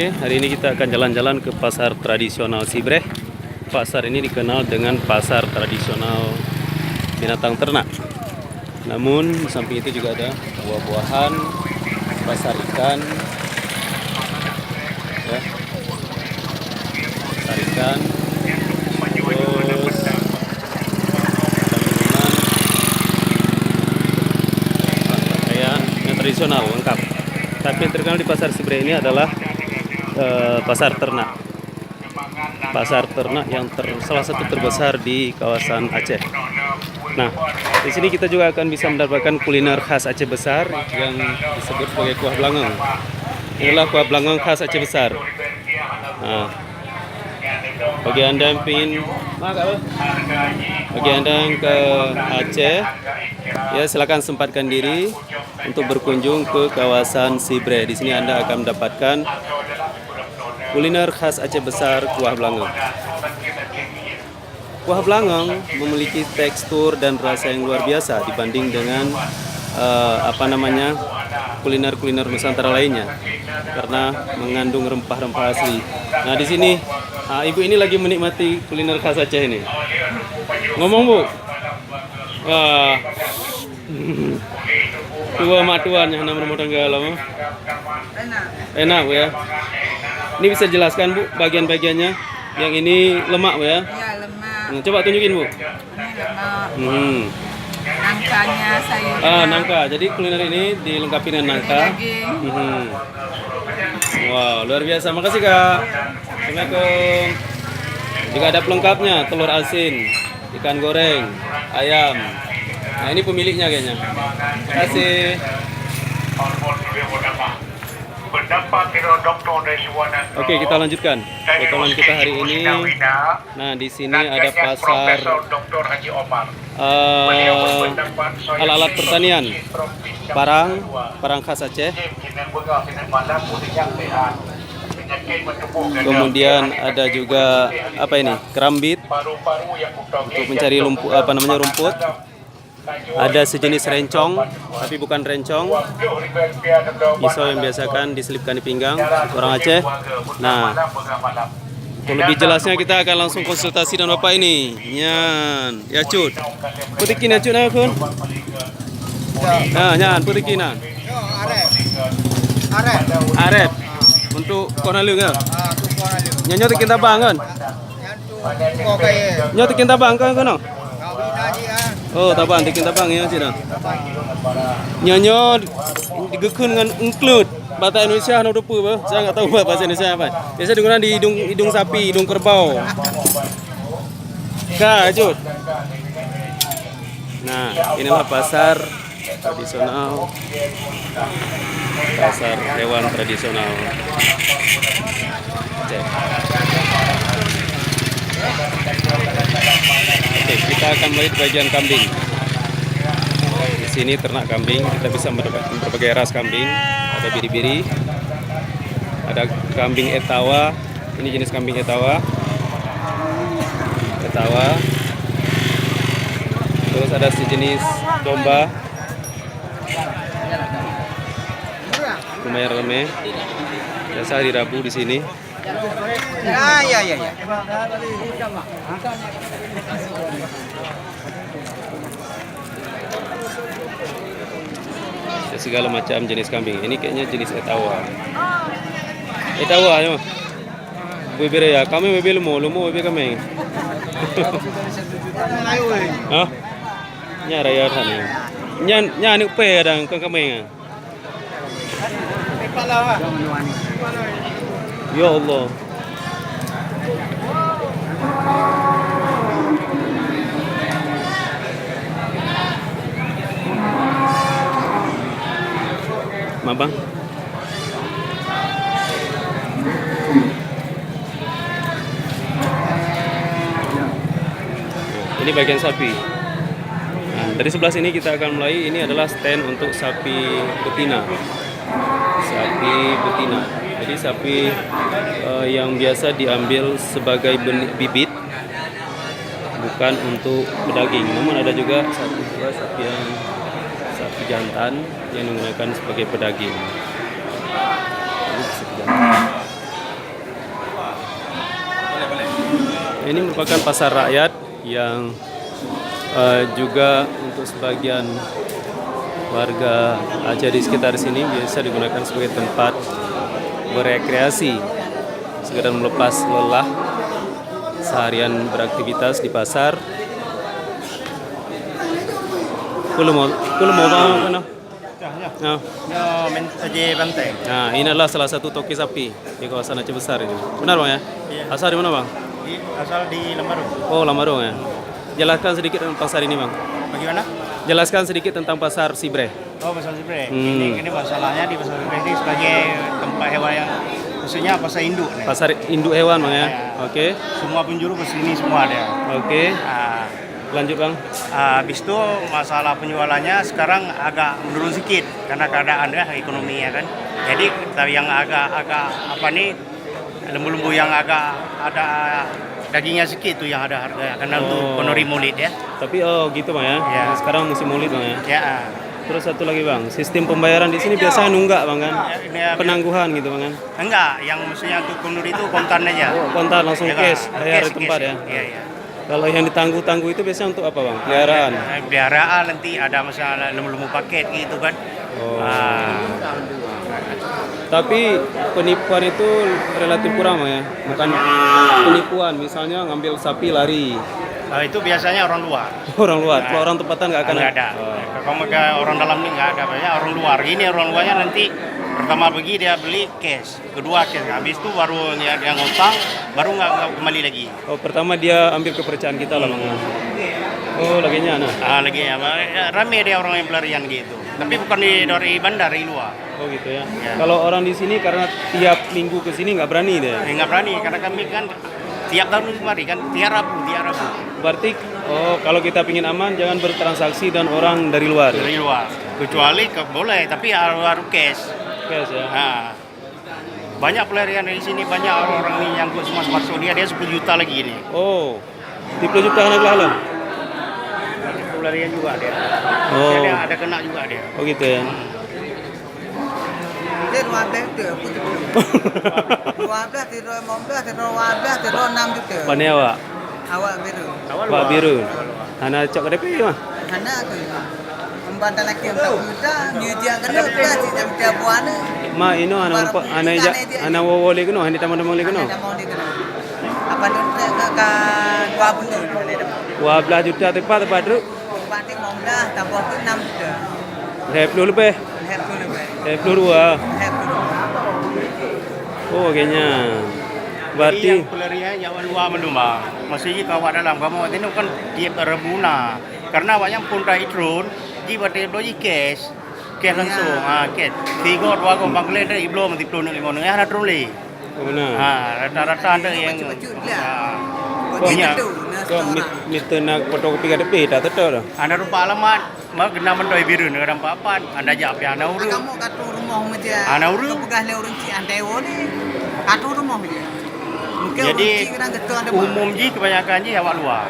Oke, hari ini kita akan jalan-jalan ke pasar tradisional Sibreh. Pasar ini dikenal dengan pasar tradisional binatang ternak. Namun di samping itu juga ada buah-buahan, pasar ikan, ya, pasar ikan, terus ada minuman, pakaian yang tradisional lengkap. Tapi yang terkenal di pasar Sibreh ini adalah pasar ternak. Pasar ternak yang salah satu terbesar di kawasan Aceh. Nah, di sini kita juga akan bisa mendapatkan kuliner khas Aceh besar yang disebut sebagai kuah belangong. Inilah kuah belangong khas Aceh besar. Nah, bagi Anda yang ke Aceh, ya silakan sempatkan diri untuk berkunjung ke kawasan Sibreh. Di sini Anda akan mendapatkan kuliner khas Aceh besar, kuah belangong. Kuah belangong memiliki tekstur dan rasa yang luar biasa dibanding dengan kuliner-kuliner Nusantara lainnya, karena mengandung rempah-rempah asli. Nah, di sini ibu ini lagi menikmati kuliner khas Aceh ini. Ngomong, Bu. Wah. Tua matuan yang nama rumah tangga lama. Enak, Bu ya. Ini bisa jelaskan, Bu, bagian-bagiannya. Yang ini lemak, Bu ya? Iya, lemak. Coba tunjukin, Bu. Ini lemak. Nangkanya sayur. Nangka. Jadi kuliner ini dilengkapi dengan nangka. Wow, luar biasa. Makasih, Kak. Assalamualaikum. Juga ada pelengkapnya, telur asin, ikan goreng, ayam. Nah, ini pemiliknya kayaknya. Terima kasih. Oke, kita lanjutkan potongan kita hari ini. Nah, di sini ada pasar alat-alat pertanian, parang khas Aceh. Kemudian ada juga kerambit untuk mencari rumput. Ada sejenis rencong, tapi bukan rencong. Pisau yang biasa kan diselipkan di pinggang orang Aceh. Nah, untuk lebih jelasnya kita akan langsung konsultasi dengan Bapak ini. Nyan, ya Cut. Putikin ya Cut na kun. Nah, nyan putikin na. Arep. Untuk konalu kan? Nyanyo tikin tabang kan? Nyo tikin tabang kan kono? Oh, tabang, tikin tabang ya cina. Nyanyo digekun dengan include bahasa Indonesia no rupa bah. Saya nggak tahu bahasa Indonesia apa. Biasa digunakan di hidung sapi, hidung kerbau. Kajut. Nah, inilah pasar tradisional. Pasar hewan tradisional. Oke, kita akan melihat bagian kambing. Di sini ternak kambing, kita bisa mendapatkan berbagai ras kambing. Ada biri-biri, ada kambing etawa. Ini jenis kambing etawa. Terus ada sejenis domba. Lumayan ramai. Biasa hari Rabu di sini. Ya. Segala macam jenis kambing. Ini kayaknya jenis etawa. Etawa ya. Bebere ya. Kami bebel lumo bebe kami. Hah? Nya raya sana. Nya ni pe kadang kan kami. Ya Allah. Mabang. Ini bagian sapi. Nah, dari sebelah sini kita akan mulai. Ini adalah stand untuk sapi betina. Jadi sapi yang biasa diambil sebagai bibit, bukan untuk pedaging. Namun ada juga sapi jantan yang digunakan sebagai pedaging. Ini merupakan pasar rakyat yang juga untuk sebagian warga Aceh di sekitar sini biasa digunakan sebagai tempat berekreasi, sekedar melepas lelah seharian beraktivitas di pasar. Kulo mau bang mana? Nah, Banteng. nah, ini adalah salah satu toki sapi di kawasan Aceh Besar ini. Benar bang ya? Iya. Asal di mana bang? Asal di Lembaru. Oh, Lamarung ya. Jelaskan sedikit tentang pasar ini bang. Bagaimana? Jelaskan sedikit tentang pasar Sibre. Oh, pasar Sibre. Hmm. Ini masalahnya di pasar Sibre ini sebagai tempat hewan yang maksudnya pasar induk nih. Pasar induk hewan bang ya. Ya. Oke. Semua penjuru ke sini semua ada. Oke. Ah, Lanjut bang. habis itu masalah penjualannya sekarang agak menurun sedikit karena keadaan ya ekonomi ya kan. Jadi yang agak apa nih lembu-lembu yang agak ada dagingnya sedikit tuh yang ada harga karena untuk ponori Maulid ya. Tapi oh gitu bang ya. Ya. Sekarang musim Maulid bang ya. Ya. Terus satu lagi bang, sistem pembayaran di sini biasanya nunggak bang kan? Ya, Penangguhan gitu bang kan? enggak, yang maksudnya untuk ponori itu kontan aja. Kontan langsung Ya, cash, bayar di cash, tempat cash, ya. Iya, iya. Kalau yang ditangguh-tangguh itu biasanya untuk apa bang? Peliharaan. Peliharaan nanti ada masalah lembu-lembu paket gitu kan. Oh. Ah, Tapi penipuan itu relatif kurang bang ya. Bukan penipuan, misalnya ngambil sapi lari. itu biasanya orang luar. Orang luar, kalau orang tempatan nggak akan Nggak ada. Oh. Kalau ke orang dalam ini nggak ada, banyak orang luar. Ini orang luarnya nanti pertama pergi dia beli cash, kedua cash. Habis itu baru yang ngutang, baru nggak kembali lagi. Oh, pertama dia ambil kepercayaan kita lah bang. Oh, laginya nah. Lagi ya, rame dia orang yang pelarian gitu. Tapi bukan dari bandar, dari luar. Oh gitu ya. Ya. Kalau orang di sini karena tiap minggu ke sini nggak berani deh. Nggak berani karena kami kan tiap tahun kemari kan tiap Rabu. Berarti kalau kita pingin aman jangan bertransaksi dan orang dari luar. Dari luar. Kecuali boleh, tapi harus cash. Cash ya. Nah, banyak pelarian dari sini, banyak orang-orang ini yang masuk dia 10 juta lagi ini. Oh. 10 juta anak lah. Pelarian juga dia. Oh. Ada kena juga dia. Oh gitu ya. Dia 12 juta pun tu. 12 tidur 15 tidur 12 tidur 6 juta. Pane awak. Awak biru. Awak biru. Hana cok KDP mah. Mana tu? Membantu laki yang tak muda, dia dia kena tak jam dia buan. Ma ino ana wo le kuno, hani tamu-tamu le kuno. Apa tu ke 2 bulan boleh dapat. 12 juta tepat tu. Banting 15 tambah tu 6 juta. 10 lebih. Heb tu lebih. 10 Heb tu. Oh kayaknya. Yang Berarti pelarian yang luar melumah. Maksudnya kawat dalam kamu ini kan tiap rebuna. Karena banyak pun dah drone, jika dia beli cash langsung. Cash. 3 2 kau bangkle dah iblo mesti drone 5 nengah ada drone. benar. Rata-rata ada yang Banyak. Kau Mr. nak fotokopi KTP tak betul dah. Anda rupa alamat, mak kena mentoi biru negara papan. Anda jawab ya anda urut. Kamu katu rumah macam. Anak urut. Pegas le urun ci antai ni. Katu rumah macam. Mungkin Jadi umum ji kebanyakan ji awak luar.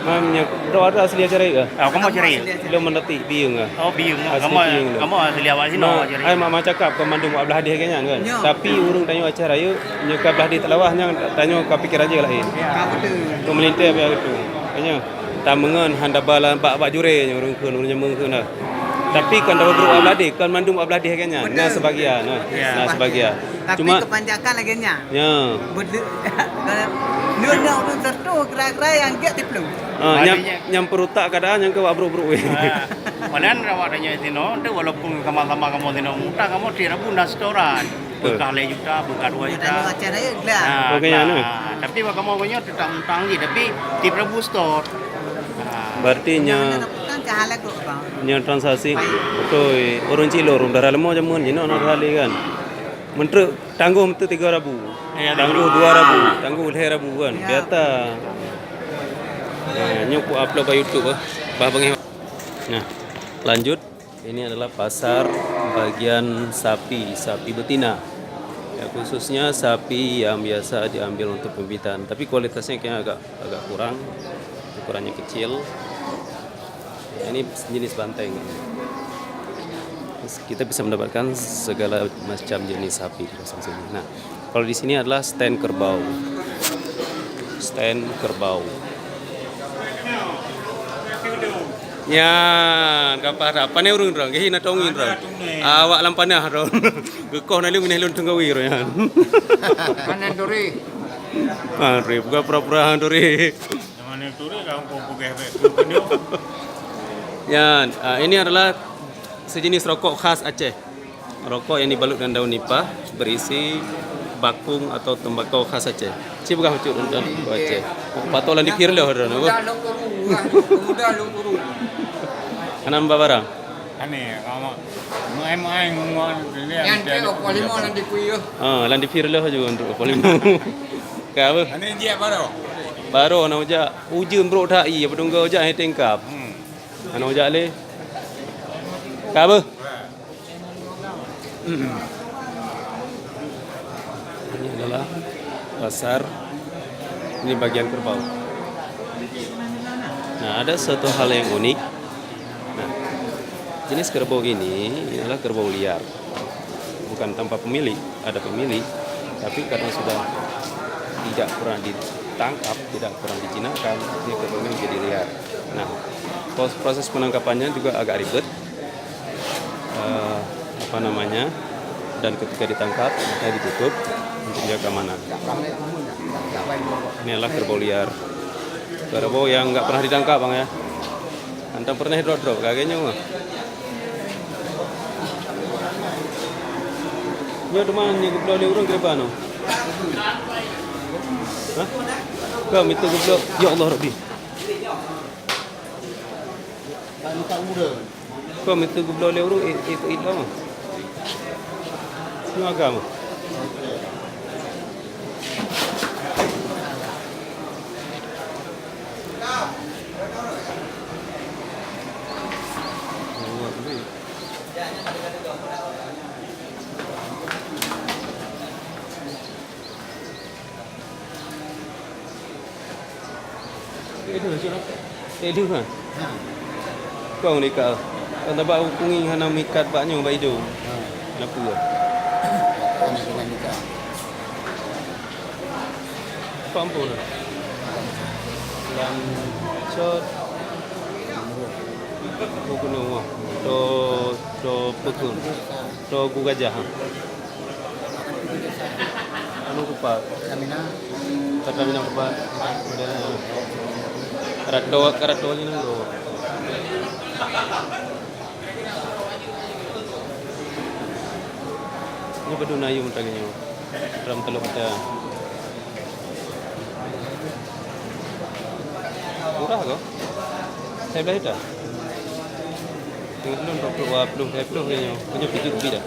Mamnya ada asli acara ke? Kamu cari. Belum mendetik biung ke? Oh biung. Asli biung tu. Kamu asli awak sini Nah, cari. ai mak cakap kau mandung buat belah hadiah kayaknya kan. Ya. Tapi urung tanya acara yuk, nyuka belah di telawahnya tanya kau pikir aja lain. Kamu tu. Kau melintai apa gitu. Kayaknya tak mengen handa bala bak jure nya urung keun urung nyemeng keun dah. Tapi kan dah beru belah di kan mandung buat belah hadiah kayaknya. Nah sebagian, nah sebagian. Tapi Cuma kepanjakan lagi nya. ya. Nurnya orang tertu kira-kira yang dia tiplu. Nyam perutak kadang yang kau abru-abru. Padahal awak tanya itu tu walaupun sama-sama kamu tino muda kamu tidak bunda setoran. Berkali juta, berkali 2 juta. Tanya acara ya gelar. Pokoknya Tapi kamu punya tetap tanggi tapi di Prabu Store. Berarti Kan cahala kok bang. nya transaksi betul orang cilor darah lemah jamun jino nak kali kan. Menteri tangguh tu 3,000. Ya, Tangguh 2,000, tangguh 2,000 kan. Ya. Biata. Nah, nyuku upload ke YouTube bah bang. Nah, lanjut. Ini adalah pasar bagian sapi betina. Ya, khususnya sapi yang biasa diambil untuk pembibitan, tapi kualitasnya kayaknya agak kurang. Ukurannya kecil. Ya, ini jenis banteng. Kita bisa mendapatkan segala macam jenis sapi di kawasan sini. Nah, kalau di sini adalah stand kerbau. stand kerbau. Yan, kapara panai urung rong, hina tongin rong. Awak lampanah rong. Gekoh nali minah lun tunggawi rong yan. Kanan duri. Andre, buka pura-pura Andre. Mana turi kau pukul Yan, ini adalah sejenis rokok khas Aceh. Rokok yang dibalut dengan daun nipah berisi bakung atau tembakau khas Aceh. Si bukan hucuk dan Aceh. Patolan di pirlo ron. Mudah lu turu. Mudah lu turu. Anam barang. Ane, kamu mai ngomong dia. Yang ke lima nanti kuyu. Lan di pirlo juga untuk polimo. Ka apa? Ane dia baru. Baru nak uja ujum bro dah iya pedungga uja hai tengkap. Ana uja le. Ka apa? Ini adalah pasar. Ini bagian kerbau. Nah, ada satu hal yang unik. Nah, jenis kerbau ini adalah kerbau liar. Bukan tanpa pemilik, ada pemilik, tapi karena sudah tidak pernah ditangkap, tidak pernah dijinakkan, dia kerbaunya menjadi liar. Nah, proses penangkapannya juga agak ribet. Dan ketika ditangkap, maka ditutup untuk jaga keamanan. Ini adalah kerbau liar. Kerbau yang nggak pernah ditangkap, Bang ya. Antam pernah drop kagaknya mah. Nya teman nya geblok le urang kereba no. Hah? Kau itu geblok. Ya Allah Rabbi. Kau itu geblok le urang itu mah. Semua agama. Itu kan? Kau ni kau. Kau tak bawa kungi hana mikat baknya baik itu. Kenapa ya? Pampun. Dan shot. Bukan nama. Do pekun. Do gugajah. Anu kupat. Kami nak kupat. Karat doa ni nang do. Ini beduna ayu mentagnya. Dalam telur ada. Murah kok. Saya beli dah. Tinggal belum 20 kayaknya. Punya 7 rupiah dah.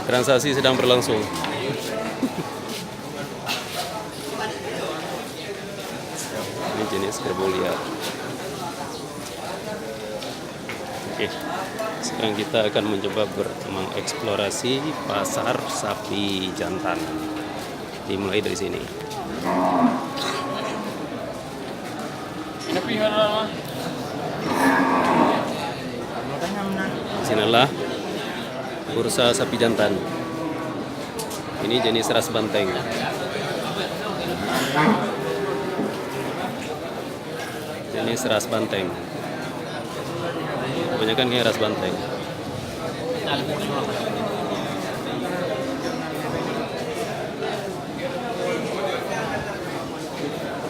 Transaksi sedang berlangsung. Ini jenis kerbau liar. Oke, sekarang kita akan mencoba mengeksplorasi pasar sapi jantan. Dimulai dari sini. Sinilah bursa sapi jantan. Ini jenis ras banteng. Jenis ras banteng. Kebanyakan kayak ras banteng.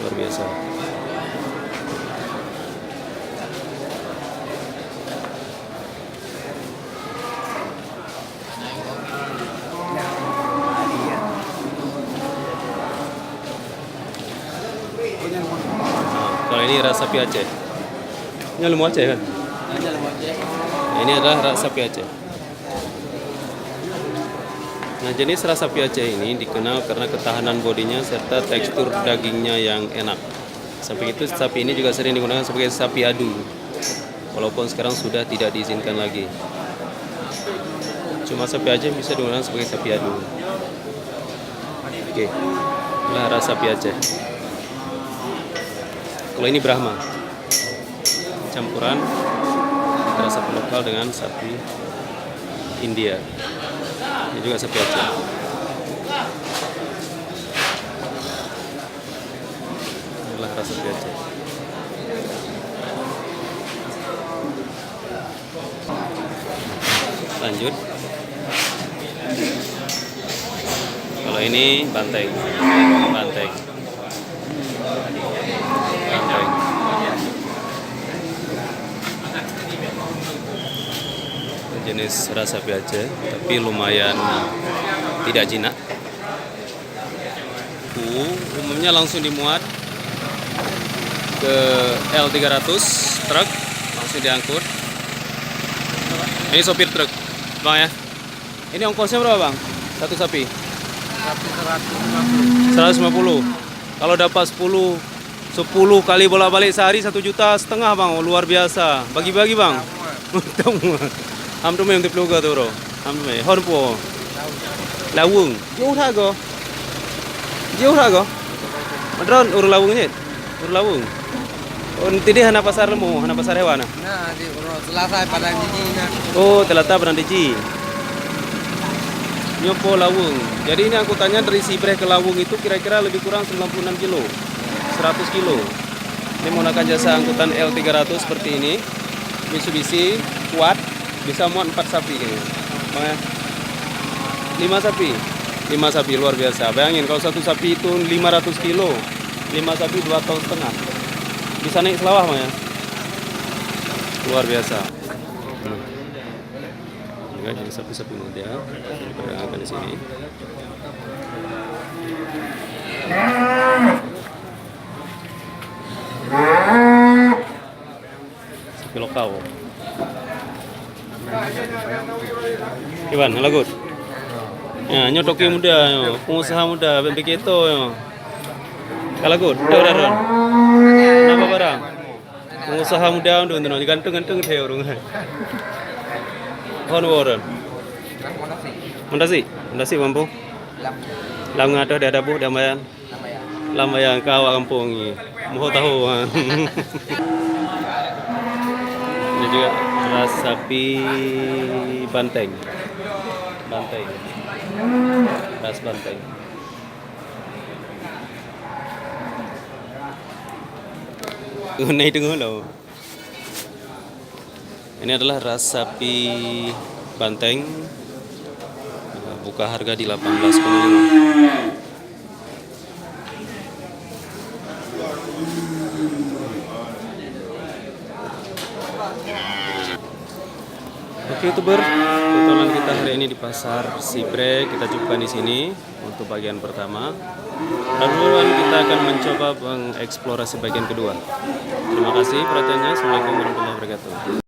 Luar biasa. Kalau ini ras sapi Aceh. Ini lembu Aceh kan? Ini adalah ras sapi Aceh. Nah, jenis ras sapi Aceh ini dikenal karena ketahanan bodinya serta tekstur dagingnya yang enak. Samping itu, sapi ini juga sering digunakan sebagai sapi adu. Walaupun sekarang sudah tidak diizinkan lagi. Cuma sapi Aceh bisa digunakan sebagai sapi adu. Oke. Inilah ras sapi Aceh. Kalau ini Brahma, campuran antara sapi lokal dengan sapi India. Ini juga sapi Aceh. Inilah ras sapi Aceh. Lanjut. Kalau ini banteng. Banteng. Banteng. Jenis ras sapi Aceh, tapi lumayan tidak jinak. Umumnya langsung dimuat ke L300 truk, langsung diangkut. Ini sopir truk, bang ya. Ini ongkosnya berapa bang? Satu sapi? 150. Kalau dapat 10 kali bolak-balik sehari 1,5 juta bang, luar biasa. Bagi-bagi bang. Ham tu memang terpeluga tu bro. Ham tu memang. Hon po. Lawung. Jauh tak go? Jauh tak go? Madron urus lawung ni. Urus lawung. Oh, nanti dia hana pasar lemu, hana pasar hewan. Nah, di Selasa Padang Jiji. Oh, Telata Padang Jiji. Nyopo Lawung. Jadi ini angkutannya dari Sibreh ke Lawung itu kira-kira lebih kurang 96 kilo. 100 kilo. Ini menggunakan jasa angkutan L300 seperti ini. Mitsubishi kuat, bisa muat 4 sapi kayaknya. 5 sapi. 5 sapi luar biasa. Bayangin kalau satu sapi itu 500 kilo. 5 sapi 2,5 tahun. Bisa naik selawah Bang ya. Luar biasa. Juga jadi sapi-sapi muda diperdagangkan di sini. Sapi lokal. Iwan, lagut. Ya, nyotoki muda, yo. Pengusaha muda, BPK itu, yo. Kalagut, udah. Nama barang. Pengusaha muda untuk gantung-gantung theo orang. Hon waran. Mendasi mampu. Lam ngadoh dia dabuh damayan. Lamayan kau kampung ni. Mau tahu. Ini juga ras sapi banteng. Banteng. Ras banteng. Naik tengah loh. Ini adalah ras sapi banteng. Buka harga di 18,5. Oke YouTuber, tontonan kita hari ini di pasar Sibreh kita cukupkan di sini untuk bagian pertama. Lalu kita akan mencoba mengeksplorasi bagian kedua. Terima kasih perhatiannya. Assalamualaikum warahmatullahi wabarakatuh.